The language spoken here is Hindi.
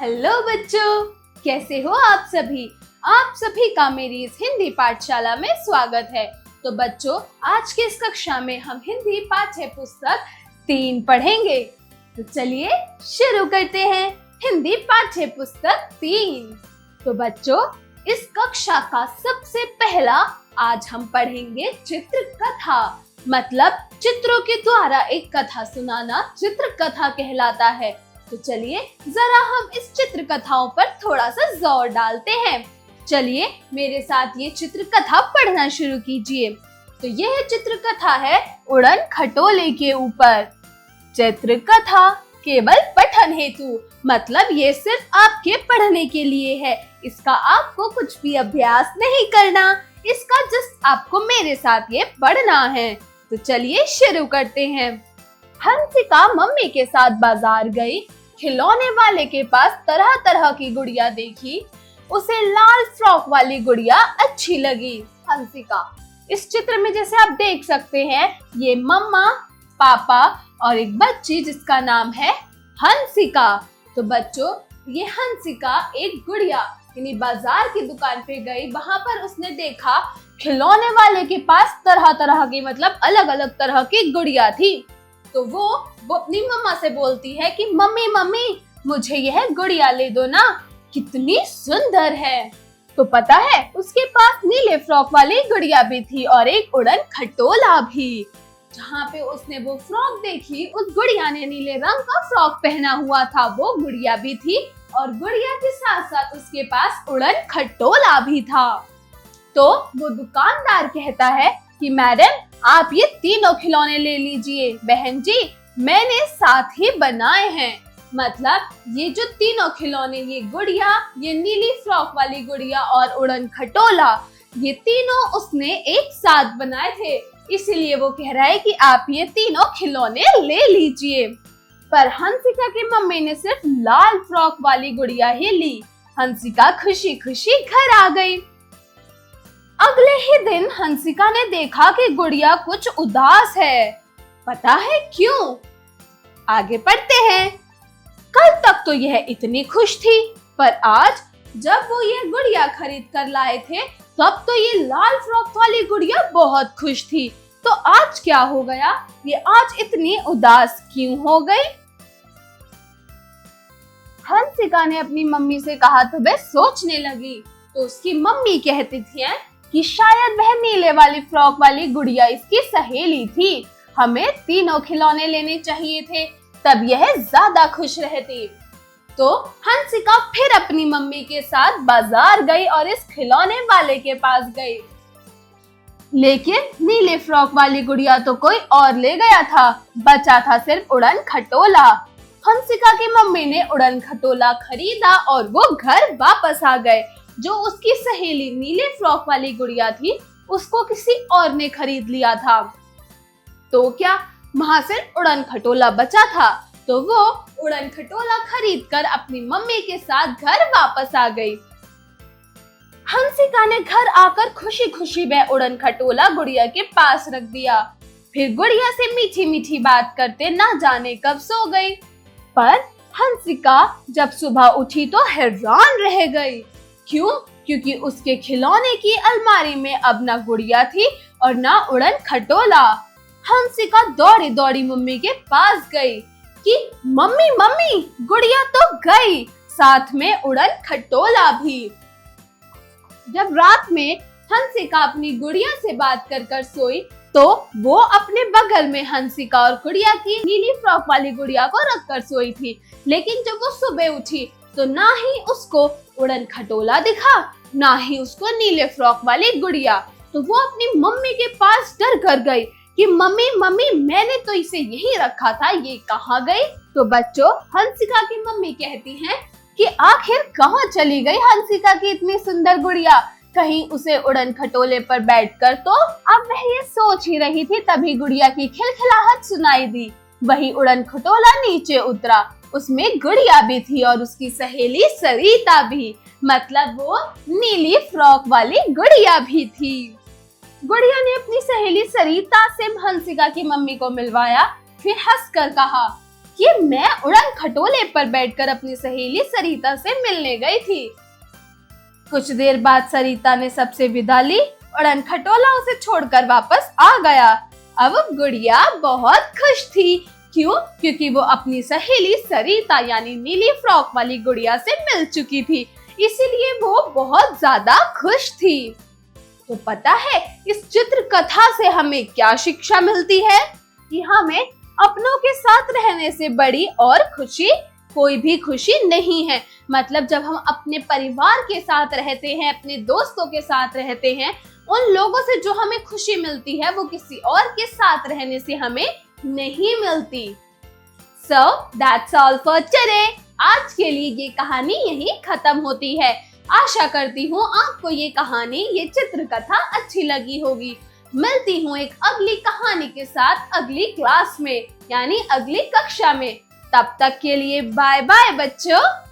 हेलो बच्चों, कैसे हो आप सभी। आप सभी का मेरी इस हिंदी पाठशाला में स्वागत है। तो बच्चों, आज के इस कक्षा में हम हिंदी पाठ्य पुस्तक 3 पढ़ेंगे। तो चलिए शुरू करते हैं हिंदी पाठ्य पुस्तक 3। तो बच्चों, इस कक्षा का सबसे पहला आज हम पढ़ेंगे चित्र कथा। मतलब चित्रों के द्वारा एक कथा सुनाना चित्र कथा कहलाता है। तो चलिए जरा हम इस चित्र कथाओं पर थोड़ा सा जोर डालते हैं। चलिए मेरे साथ ये चित्र कथा पढ़ना शुरू कीजिए। तो यह चित्र कथा है उड़न खटोले के ऊपर। चित्र कथा केवल पठन हेतु, मतलब ये सिर्फ आपके पढ़ने के लिए है। इसका आपको कुछ भी अभ्यास नहीं करना, इसका जस्ट आपको मेरे साथ ये पढ़ना है। तो चलिए शुरू करते हैं। हंसिका मम्मी के साथ बाजार गई। खिलौने वाले के पास तरह तरह की गुड़िया देखी। उसे लाल फ्रॉक वाली गुड़िया अच्छी लगी। हंसिका, इस चित्र में जैसे आप देख सकते हैं, ये मम्मा, पापा और एक बच्ची जिसका नाम है हंसिका। तो बच्चों, ये हंसिका एक गुड़िया यानी बाजार की दुकान पे गई। वहां पर उसने देखा खिलौने वाले के पास तरह तरह की, मतलब अलग अलग तरह की गुड़िया थी। तो वो अपनी मम्मा से बोलती है कि मम्मी मम्मी मुझे यह गुड़िया ले दो ना, कितनी सुंदर है। तो पता है उसके पास नीले फ्रॉक वाली गुड़िया भी थी और एक उड़न खटोला भी। जहाँ पे उसने वो फ्रॉक देखी, उस गुड़िया ने नीले रंग का फ्रॉक पहना हुआ था। वो गुड़िया भी थी और गुड़िया के साथ साथ उसके पास उड़न खटोला भी था। तो वो दुकानदार कहता है कि मैडम आप ये तीनों खिलौने ले लीजिए। बहन जी, मैंने साथ ही बनाए हैं। मतलब ये जो तीनों खिलौने, ये गुड़िया, ये नीली फ्रॉक वाली गुड़िया और उड़न खटोला, ये तीनों उसने एक साथ बनाए थे। इसीलिए वो कह रहा है कि आप ये तीनों खिलौने ले लीजिए। पर हंसिका की मम्मी ने सिर्फ लाल फ्रॉक वाली गुड़िया ही ली। हंसिका खुशी खुशी घर आ गई। अगले ही दिन हंसिका ने देखा कि गुड़िया कुछ उदास है। पता है क्यों? आगे पढ़ते हैं। कल तक तो यह इतनी खुश थी, पर आज जब वो ये गुड़िया खरीद कर लाए थे, तब तो ये लाल फ्रॉक वाली गुड़िया बहुत खुश थी। तो आज क्या हो गया? ये आज इतनी उदास क्यों हो गई? हंसिका ने अपनी मम्मी से कहा तो वह सोचने लगी। तो उसकी मम्मी कहती थी कि शायद वह नीले वाली फ्रॉक वाली गुड़िया इसकी सहेली थी। हमें तीनों खिलौने लेने चाहिए थे, तब यह ज्यादा खुश रहती। तो हंसिका फिर अपनी मम्मी के साथ बाजार गई और इस खिलौने वाले के पास गई। लेकिन नीले फ्रॉक वाली गुड़िया तो कोई और ले गया था, बचा था सिर्फ उड़न खटोला। हंसिका की मम्मी ने उड़न खटोला खरीदा और वो घर वापस आ गए। जो उसकी सहेली नीले फ्रॉक वाली गुड़िया थी, उसको किसी और ने खरीद लिया था। तो क्या वहां सिर्फ उड़न खटोला बचा था। तो वो उड़न खटोला खरीद कर अपनी मम्मी के साथ घर वापस आ गई। हंसिका ने घर आकर खुशी खुशी वह उड़न खटोला गुड़िया के पास रख दिया। फिर गुड़िया से मीठी मीठी बात करते ना जाने कब सो गई। पर हंसिका जब सुबह उठी तो हैरान रह गई। क्यों? क्योंकि उसके खिलौने की अलमारी में अब ना गुड़िया थी और ना उड़न खटोला। हंसिका दौड़ी दौड़ी मम्मी के पास गई कि मम्मी मम्मी गुड़िया तो गई, साथ में उड़न खटोला भी। जब रात में हंसिका अपनी गुड़िया से बात कर कर सोई, तो वो अपने बगल में हंसिका और गुड़िया की नीली फ्रॉक वाली गुड़िया को रख कर सोई थी। लेकिन जब वो सुबह उठी तो ना ही उसको उड़न खटोला दिखा, ना ही उसको नीले फ्रॉक वाली गुड़िया। तो वो अपनी मम्मी के पास डर कर गई कि मम्मी मम्मी मैंने तो इसे यहीं रखा था, ये कहाँ गई? तो बच्चों, हंसिका की मम्मी कहती हैं कि आखिर कहाँ चली गई हंसिका की इतनी सुंदर गुड़िया? कहीं उसे उड़न खटोले पर बैठकर तो अब वह ये सोच ही रही थी, तभी गुड़िया की खिलखिलाहट सुनाई दी। वही उड़न खटोला नीचे उतरा। उसमें गुड़िया भी थी और उसकी सहेली सरिता भी, मतलब वो नीली फ्रॉक वाली गुड़िया भी थी। गुड़िया ने अपनी सहेली सरिता से हंसिका की मम्मी को मिलवाया, फिर हंसकर कहा कि मैं उड़न खटोले पर बैठकर अपनी सहेली सरिता से मिलने गई थी। कुछ देर बाद सरिता ने सबसे विदा ली। उड़न खटोला उसे छोड़कर वापस आ गया। अब गुड़िया बहुत खुश थी। क्यों? क्योंकि वो अपनी सहेली सरिता यानी नीली फ्रॉक वाली गुड़िया से मिल चुकी थी, इसीलिए वो बहुत ज्यादा खुश थी। तो पता है इस चित्र कथा से हमें क्या शिक्षा मिलती है? कि हमें अपनों के साथ रहने से बड़ी और खुशी कोई भी खुशी नहीं है। मतलब जब हम अपने परिवार के साथ रहते हैं, अपने दोस्तों के साथ रहते हैं, उन लोगों से जो हमें खुशी मिलती है वो किसी और के साथ रहने से हमें नहीं मिलती। So that's all for today। आज के लिए ये कहानी यहीं खत्म होती है। आशा करती हूँ आपको ये कहानी, ये चित्र कथा अच्छी लगी होगी। मिलती हूँ एक अगली कहानी के साथ अगली क्लास में, यानी अगली कक्षा में। तब तक के लिए बाय बाय बच्चों।